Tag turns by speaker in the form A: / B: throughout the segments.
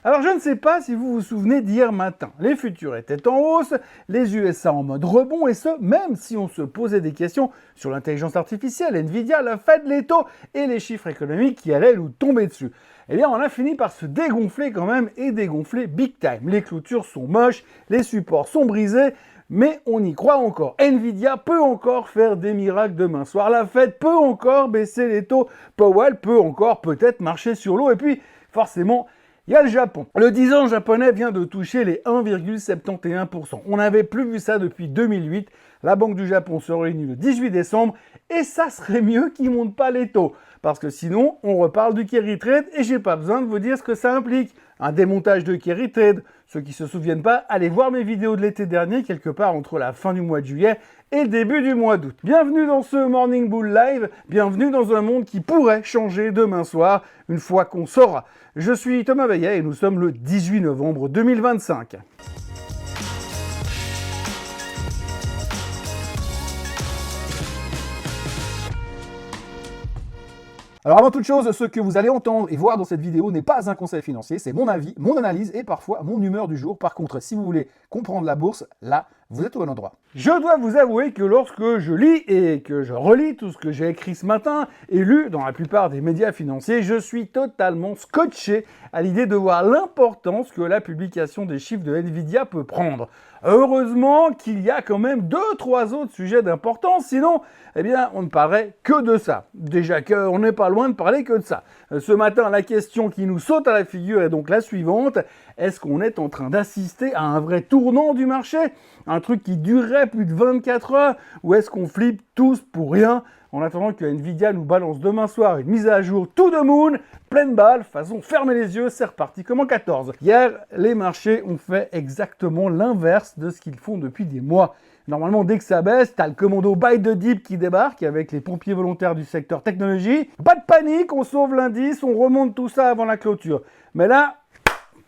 A: Alors je ne sais pas si vous vous souvenez d'hier matin, les futurs étaient en hausse, les USA en mode rebond et ce, même si on se posait des questions sur l'intelligence artificielle, Nvidia, la Fed, les taux et les chiffres économiques qui allaient nous tomber dessus. Eh bien on a fini par se dégonfler quand même et dégonfler big time. Les clôtures sont moches, les supports sont brisés, mais on y croit encore. Nvidia peut encore faire des miracles demain soir, la Fed peut encore baisser les taux, Powell peut encore peut-être marcher sur l'eau et puis forcément il y a le Japon. Le 10 ans japonais vient de toucher les 1,71%. On n'avait plus vu ça depuis 2008. La Banque du Japon se réunit le 18 décembre et ça serait mieux qu'ils ne montent pas les taux. Parce que sinon, on reparle du carry trade et j'ai pas besoin de vous dire ce que ça implique. Un démontage de carry trade. Ceux qui ne se souviennent pas, allez voir mes vidéos de l'été dernier, quelque part entre la fin du mois de juillet et le début du mois d'août. Bienvenue dans ce Morning Bull Live, bienvenue dans un monde qui pourrait changer demain soir, une fois qu'on saura. Je suis Thomas Veillet et nous sommes le 18 novembre 2025. Alors avant toute chose, ce que vous allez entendre et voir dans cette vidéo n'est pas un conseil financier, c'est mon avis, mon analyse et parfois mon humeur du jour. Par contre, si vous voulez comprendre la bourse, là, vous êtes au bon endroit. Je dois vous avouer que lorsque je lis et que je relis tout ce que j'ai écrit ce matin et lu dans la plupart des médias financiers, je suis totalement scotché à l'idée de voir l'importance que la publication des chiffres de Nvidia peut prendre. Heureusement qu'il y a quand même 2-3 autres sujets d'importance, sinon, eh bien, on ne parlerait que de ça. Déjà qu'on n'est pas loin de parler que de ça. Ce matin, la question qui nous saute à la figure est donc la suivante. Est-ce qu'on est en train d'assister à un vrai tournant du marché? Un truc qui durerait plus de 24 heures? Ou est-ce qu'on flippe tous pour rien en attendant que Nvidia nous balance demain soir une mise à jour to the moon, pleine balle, façon fermer les yeux, c'est reparti comme en 14. Hier, les marchés ont fait exactement l'inverse de ce qu'ils font depuis des mois. Normalement, dès que ça baisse, t'as le commando buy the dip qui débarque avec les pompiers volontaires du secteur technologie. Pas de panique, on sauve l'indice, on remonte tout ça avant la clôture. Mais là,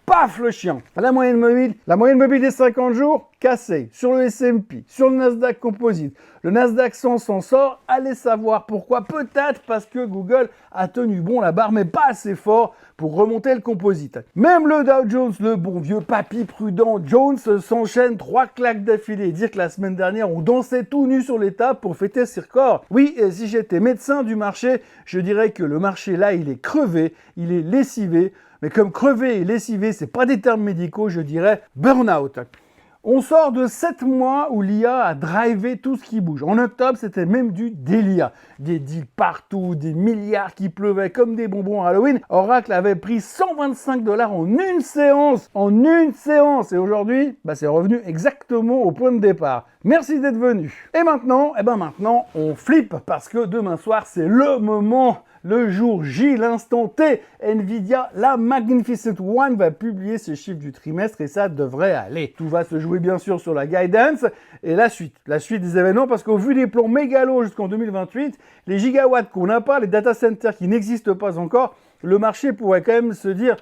A: paf le chien. La moyenne mobile des 50 jours, cassée. Sur le S&P, sur le Nasdaq Composite. Le Nasdaq 100 s'en sort, allez savoir pourquoi. Peut-être parce que Google a tenu bon la barre, mais pas assez fort pour remonter le composite. Même le Dow Jones, le bon vieux papy prudent Jones, s'enchaîne 3 claques d'affilée. Dire que la semaine dernière, on dansait tout nu sur les tables pour fêter ses records. Oui, et si j'étais médecin du marché, je dirais que le marché là, il est crevé, il est lessivé. Mais comme crevé et lessivé, c'est pas des termes médicaux, je dirais burn-out. On sort de 7 mois où l'IA a drivé tout ce qui bouge. En octobre, c'était même du délire. Des deals partout, des milliards qui pleuvaient comme des bonbons à Halloween. Oracle avait pris 125 $ en une séance. En une séance. Et aujourd'hui, c'est revenu exactement au point de départ. Merci d'être venu. Et maintenant, maintenant, on flippe parce que demain soir, c'est le moment. Le jour J, l'instant T, Nvidia, la Magnificent One, va publier ses chiffres du trimestre et ça devrait aller. Tout va se jouer bien sûr sur la guidance et la suite des événements parce qu'au vu des plans mégalos jusqu'en 2028, les gigawatts qu'on n'a pas, les data centers qui n'existent pas encore, le marché pourrait quand même se dire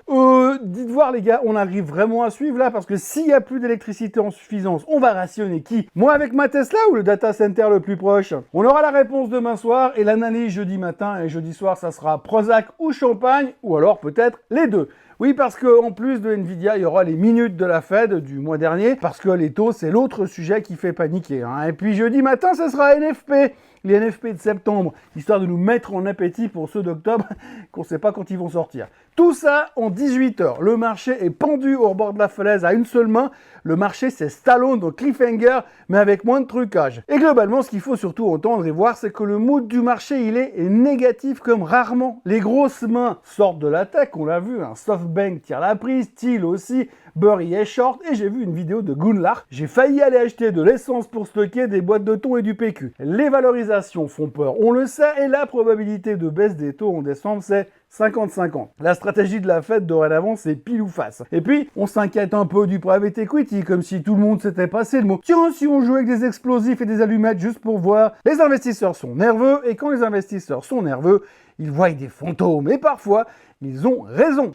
A: dites voir les gars, on arrive vraiment à suivre là parce que s'il n'y a plus d'électricité en suffisance, on va rationner qui? Moi avec ma Tesla ou le data center le plus proche? On aura la réponse demain soir et l'analyse jeudi matin et jeudi soir ça sera Prozac ou champagne ou alors peut-être les deux. Oui, parce qu'en plus de Nvidia, il y aura les minutes de la Fed du mois dernier, parce que les taux, c'est l'autre sujet qui fait paniquer. Et puis jeudi matin, ce sera NFP, les NFP de septembre, histoire de nous mettre en appétit pour ceux d'octobre, qu'on ne sait pas quand ils vont sortir. Tout ça en 18 heures. Le marché est pendu au bord de la falaise à une seule main. Le marché, c'est Stallone, donc cliffhanger, mais avec moins de trucage. Et globalement, ce qu'il faut surtout entendre et voir, c'est que le mood du marché, il est négatif comme rarement. Les grosses mains sortent de la tech, on l'a vu, SoftBank tire la prise, Thiel aussi, Burry est short, et j'ai vu une vidéo de Gunlar. J'ai failli aller acheter de l'essence pour stocker des boîtes de thon et du PQ. Les valorisations font peur, on le sait, et la probabilité de baisse des taux en décembre, c'est 50-50. La stratégie de la Fed dorénavant, c'est pile ou face. Et puis, on s'inquiète un peu du private equity, comme si tout le monde s'était passé le mot. Tiens, si on jouait avec des explosifs et des allumettes juste pour voir. Les investisseurs sont nerveux, et quand les investisseurs sont nerveux, ils voient des fantômes. Et parfois, ils ont raison.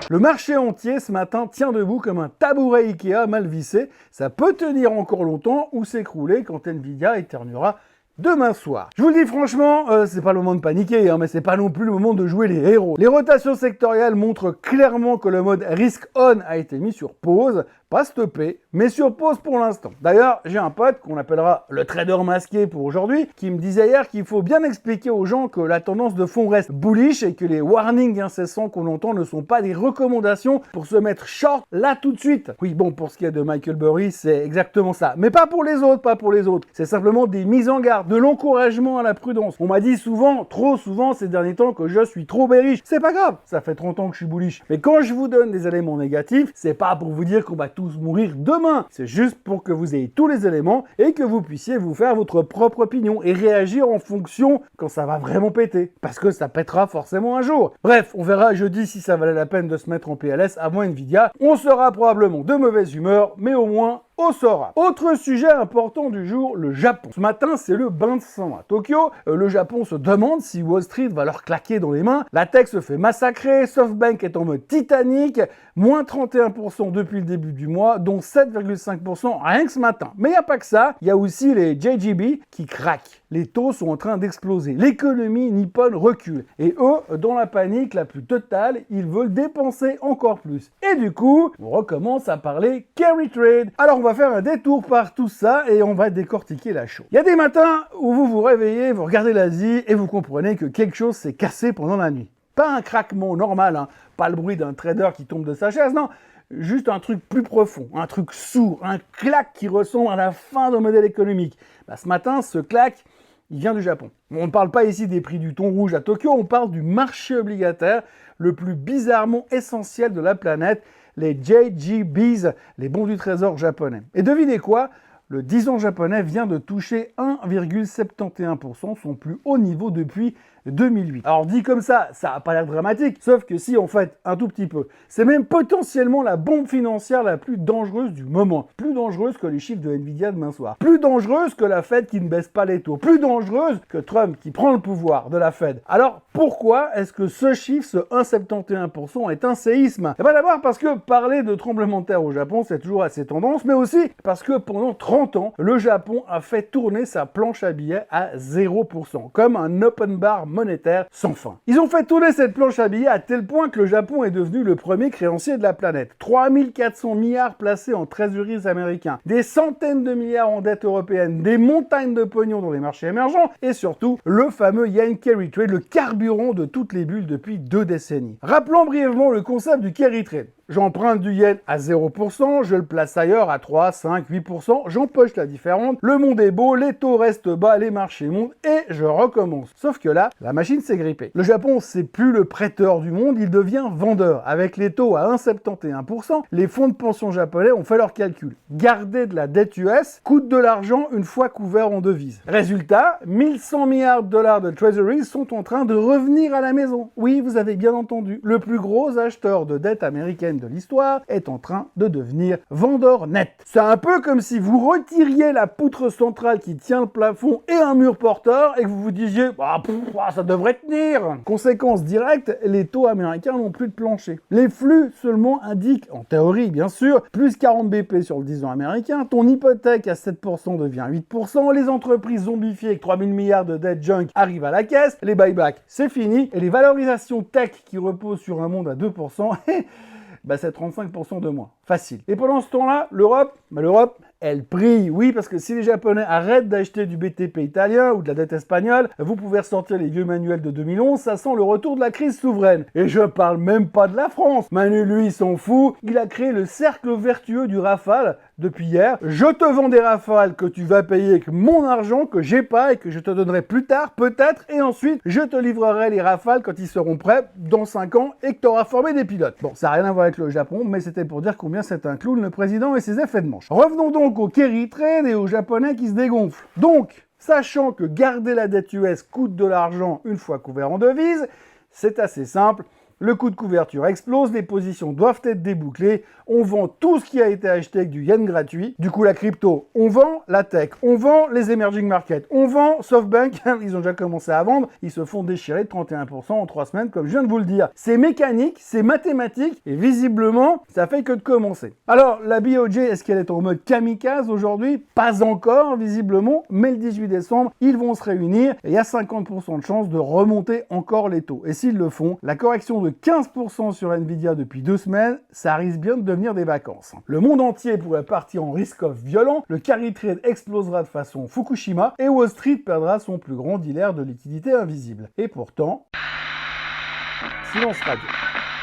A: Le marché entier ce matin tient debout comme un tabouret Ikea mal vissé. Ça peut tenir encore longtemps ou s'écrouler quand Nvidia éternuera demain soir. Je vous le dis franchement, c'est pas le moment de paniquer, mais c'est pas non plus le moment de jouer les héros. Les rotations sectorielles montrent clairement que le mode risk on a été mis sur pause, pas stoppé, mais sur pause pour l'instant. D'ailleurs, j'ai un pote qu'on appellera le trader masqué pour aujourd'hui, qui me disait hier qu'il faut bien expliquer aux gens que la tendance de fond reste bullish et que les warnings incessants qu'on entend ne sont pas des recommandations pour se mettre short là tout de suite. Oui, bon, pour ce qui est de Michael Burry, c'est exactement ça. Mais pas pour les autres, pas pour les autres. C'est simplement des mises en garde, de l'encouragement à la prudence. On m'a dit souvent, trop souvent ces derniers temps que je suis trop bearish. C'est pas grave, ça fait 30 ans que je suis bullish. Mais quand je vous donne des éléments négatifs, c'est pas pour vous dire qu'on va tous mourir demain. C'est juste pour que vous ayez tous les éléments et que vous puissiez vous faire votre propre opinion et réagir en fonction quand ça va vraiment péter. Parce que ça pètera forcément un jour. Bref, on verra jeudi si ça valait la peine de se mettre en PLS avant Nvidia. On sera probablement de mauvaise humeur, mais au moins on saura. Autre sujet important du jour, le Japon. Ce matin, c'est le bain de sang à Tokyo. Le Japon se demande si Wall Street va leur claquer dans les mains. La tech se fait massacrer, SoftBank est en mode Titanic, moins 31% depuis le début du mois, dont 7,5% rien que ce matin. Mais il n'y a pas que ça, il y a aussi les JGB qui craquent. Les taux sont en train d'exploser. L'économie nippone recule. Et eux, dans la panique la plus totale, ils veulent dépenser encore plus. Et du coup, on recommence à parler carry trade. Alors on va faire un détour par tout ça et on va décortiquer la chose. Il y a des matins où vous vous réveillez, vous regardez l'Asie et vous comprenez que quelque chose s'est cassé pendant la nuit. Pas un craquement normal, pas le bruit d'un trader qui tombe de sa chaise, non. Juste un truc plus profond, un truc sourd, un claque qui ressemble à la fin d'un modèle économique. Ce matin, ce claque, il vient du Japon. On ne parle pas ici des prix du thon rouge à Tokyo, on parle du marché obligataire le plus bizarrement essentiel de la planète, les JGBs, les bons du trésor japonais. Et devinez quoi ? Le 10 ans japonais vient de toucher 1,71%, son plus haut niveau depuis 2008. Alors dit comme ça n'a pas l'air dramatique, sauf que si en fait, un tout petit peu. C'est même potentiellement la bombe financière la plus dangereuse du moment. Plus dangereuse que les chiffres de Nvidia demain soir. Plus dangereuse que la Fed qui ne baisse pas les taux. Plus dangereuse que Trump qui prend le pouvoir de la Fed. Alors pourquoi est-ce que ce chiffre, ce 1,71% est un séisme? Eh bien d'abord parce que parler de tremblement de terre au Japon, c'est toujours assez tendance, mais aussi parce que pendant 30 ans, le Japon a fait tourner sa planche à billets à 0%, comme un open bar monétaire sans fin. Ils ont fait tourner cette planche à billets à tel point que le Japon est devenu le premier créancier de la planète. 3400 milliards placés en trésoreries américains, des centaines de milliards en dette européenne, des montagnes de pognon dans les marchés émergents et surtout le fameux yen carry trade, le carburant de toutes les bulles depuis 2 décennies. Rappelons brièvement le concept du carry trade. J'emprunte du yen à 0%, je le place ailleurs à 3, 5, 8%, j'empoche la différence, le monde est beau, les taux restent bas, les marchés montent et je recommence. Sauf que là, la machine s'est grippée. Le Japon, c'est plus le prêteur du monde, il devient vendeur. Avec les taux à 1,71%, les fonds de pension japonais ont fait leur calcul. Garder de la dette US coûte de l'argent une fois couvert en devises. Résultat, 1100 milliards de dollars de treasuries sont en train de revenir à la maison. Oui, vous avez bien entendu, le plus gros acheteur de dette américaine de l'histoire est en train de devenir vendeur net. C'est un peu comme si vous retiriez la poutre centrale qui tient le plafond et un mur porteur et que vous vous disiez ça devrait tenir. Conséquence directe, les taux américains n'ont plus de plancher. Les flux seulement indiquent, en théorie bien sûr, plus 40 BP sur le 10 ans américain, ton hypothèque à 7% devient 8%, les entreprises zombifiées avec 3000 milliards de debt junk arrivent à la caisse, les buybacks c'est fini, et les valorisations tech qui reposent sur un monde à 2%, c'est 35% de moins. Facile. Et pendant ce temps-là, l'Europe, elle brille. Oui, parce que si les Japonais arrêtent d'acheter du BTP italien ou de la dette espagnole, vous pouvez ressortir les vieux manuels de 2011, ça sent le retour de la crise souveraine. Et je parle même pas de la France. Manu, lui, il s'en fout. Il a créé le cercle vertueux du Rafale depuis hier. Je te vends des Rafales que tu vas payer avec mon argent, que j'ai pas et que je te donnerai plus tard, peut-être. Et ensuite, je te livrerai les Rafales quand ils seront prêts dans 5 ans et que tu auras formé des pilotes. Bon, ça n'a rien à voir avec le Japon, mais c'était pour dire combien c'est un clown, le président et ses effets de manche. Revenons donc au carry trade et aux Japonais qui se dégonflent. Donc, sachant que garder la dette US coûte de l'argent une fois couvert en devises, c'est assez simple. Le coût de couverture explose, les positions doivent être débouclées, on vend tout ce qui a été acheté avec du yen gratuit. Du coup, la crypto, on vend la tech, on vend les emerging markets, on vend SoftBank, ils ont déjà commencé à vendre, ils se font déchirer de 31% en 3 semaines, comme je viens de vous le dire. C'est mécanique, c'est mathématique, et visiblement, ça fait que de commencer. Alors, la BOJ, est-ce qu'elle est en mode kamikaze aujourd'hui? Pas encore, visiblement, mais le 18 décembre, ils vont se réunir, et il y a 50% de chances de remonter encore les taux. Et s'ils le font, la correction de 15% sur Nvidia depuis 2 semaines, ça risque bien de devenir des vacances. Le monde entier pourrait partir en risk-off violent, le carry trade explosera de façon Fukushima, et Wall Street perdra son plus grand dealer de liquidité invisible. Et pourtant, silence radio.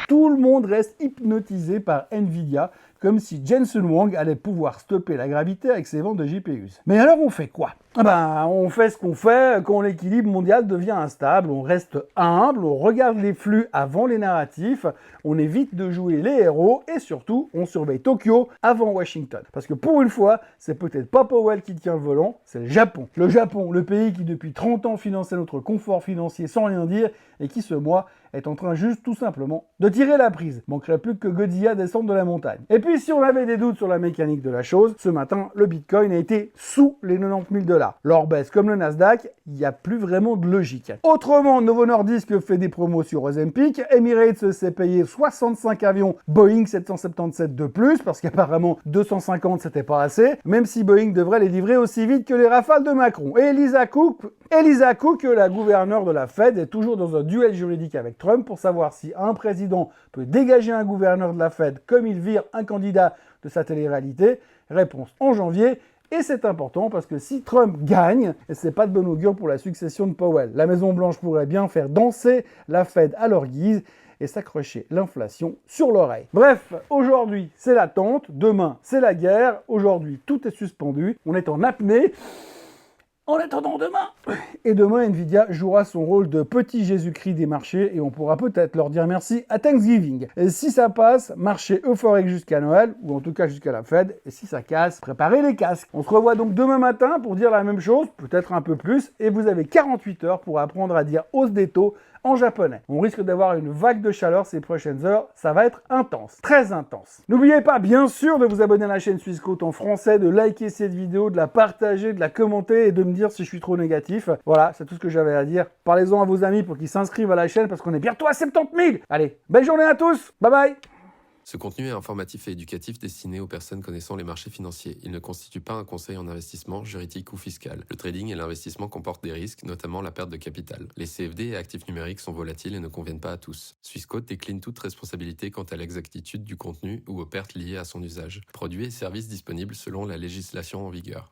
A: Tout le monde reste hypnotisé par Nvidia, comme si Jensen Huang allait pouvoir stopper la gravité avec ses ventes de GPUs. Mais alors on fait quoi? On fait ce qu'on fait quand l'équilibre mondial devient instable, on reste humble, on regarde les flux avant les narratifs, on évite de jouer les héros et surtout on surveille Tokyo avant Washington. Parce que pour une fois, c'est peut-être pas Powell qui tient le volant, c'est le Japon. Le Japon, le pays qui depuis 30 ans finançait notre confort financier sans rien dire et qui ce mois est en train juste tout simplement de tirer la prise. Manquerait plus que Godzilla descende de la montagne. Et puis si on avait des doutes sur la mécanique de la chose, ce matin, le Bitcoin a été sous les 90 000 $. L'or baisse comme le Nasdaq, il n'y a plus vraiment de logique. Autrement, Novo Nordisk fait des promos sur Ozempic, Emirates s'est payé 65 avions Boeing 777 de plus, parce qu'apparemment 250 c'était pas assez, même si Boeing devrait les livrer aussi vite que les rafales de Macron. Et Elisa Cook, la gouverneure de la Fed, est toujours dans un duel juridique avec Trump pour savoir si un président peut dégager un gouverneur de la Fed comme il vire un candidat de sa télé-réalité. Réponse en janvier. Et c'est important parce que si Trump gagne, c'est pas de bon augure pour la succession de Powell. La Maison-Blanche pourrait bien faire danser la Fed à leur guise et s'accrocher l'inflation sur l'oreille. Bref, aujourd'hui c'est l'attente, demain c'est la guerre, aujourd'hui tout est suspendu, on est en apnée. En attendant demain. Et demain, Nvidia jouera son rôle de petit Jésus-Christ des marchés et on pourra peut-être leur dire merci à Thanksgiving. Et si ça passe, marché euphorique jusqu'à Noël, ou en tout cas jusqu'à la Fed. Et si ça casse, préparez les casques. On se revoit donc demain matin pour dire la même chose, peut-être un peu plus, et vous avez 48 heures pour apprendre à dire hausse des taux en japonais. On risque d'avoir une vague de chaleur ces prochaines heures, ça va être intense, très intense. N'oubliez pas bien sûr de vous abonner à la chaîne Swissquote en français, de liker cette vidéo, de la partager, de la commenter et de me dire si je suis trop négatif. Voilà, c'est tout ce que j'avais à dire. Parlez-en à vos amis pour qu'ils s'inscrivent à la chaîne parce qu'on est bientôt à 70 000. Allez, belle journée à tous, bye bye.
B: Ce contenu est informatif et éducatif destiné aux personnes connaissant les marchés financiers. Il ne constitue pas un conseil en investissement, juridique ou fiscal. Le trading et l'investissement comportent des risques, notamment la perte de capital. Les CFD et actifs numériques sont volatiles et ne conviennent pas à tous. Swissquote décline toute responsabilité quant à l'exactitude du contenu ou aux pertes liées à son usage. Produits et services disponibles selon la législation en vigueur.